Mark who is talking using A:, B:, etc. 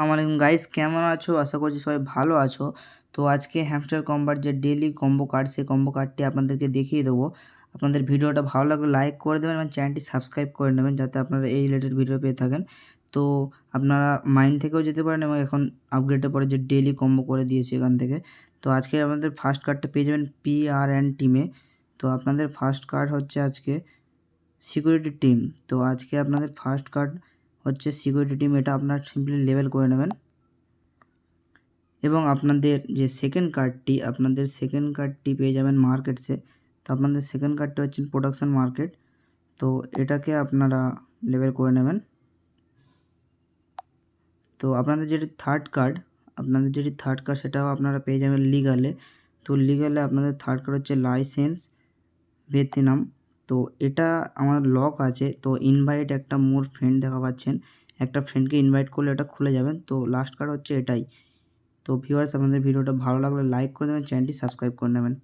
A: আসসালামু গাইস, কেমন আছো? আশা করছি সবাই ভালো আছো। তো আজকে হ্যামস্টার কম্বার যে ডেইলি কম্বো কার্ড, সেই কম্বো কার্ডটি আপনাদেরকে দেখিয়ে দেবো। আপনাদের ভিডিওটা ভালো লাগলে লাইক করে দেবেন এবং চ্যানেলটি সাবস্ক্রাইব করে নেবেন, যাতে আপনারা এই রিলেটেড ভিডিও পেয়ে থাকেন। তো আপনারা মাইন থেকেও যেতে পারেন এবং এখন আপগ্রেডের পরে যে ডেইলি কম্বো করে দিয়েছে এখান থেকে। তো আজকে আপনাদের ফার্স্ট কার্ডটা পেয়ে যাবেন PRN টিমে। তো আপনাদের ফার্স্ট কার্ড হচ্ছে আজকে সিকিউরিটি টিম। তো আজকে আপনাদের ফার্স্ট কার্ড হচ্ছে সিকিউরিটি টিম, এটা আপনার সিম্পলি লেভেল করে নেবেন। এবং আপনাদের যে সেকেন্ড কার্ডটি পেয়ে যাবেন মার্কেটসে। তো আপনাদের সেকেন্ড কার্ডটা হচ্ছে প্রোডাকশন মার্কেট, তো এটাকে আপনারা লেভেল করে নেবেন। তো আপনাদের যেটি থার্ড কার্ড সেটাও আপনারা পেয়ে যাবেন লিগালে। তো লিগালে আপনাদের থার্ড কার্ড হচ্ছে লাইসেন্স ভিয়েতনাম। তো এটা আমার লক আছে, তো ইনভাইট একটা মোর ফ্রেন্ড দেখা পাচ্ছেন, একটা ফ্রেন্ডকে ইনভাইট করলে এটা খুলে যাবেন। তো লাস্ট কার্ড হচ্ছে এটাই। তো ভিউয়ার্স, আপনাদের ভিডিওটা ভালো লাগলে লাইক করে দেবেন, চ্যানেলটি সাবস্ক্রাইব করে নেবেন।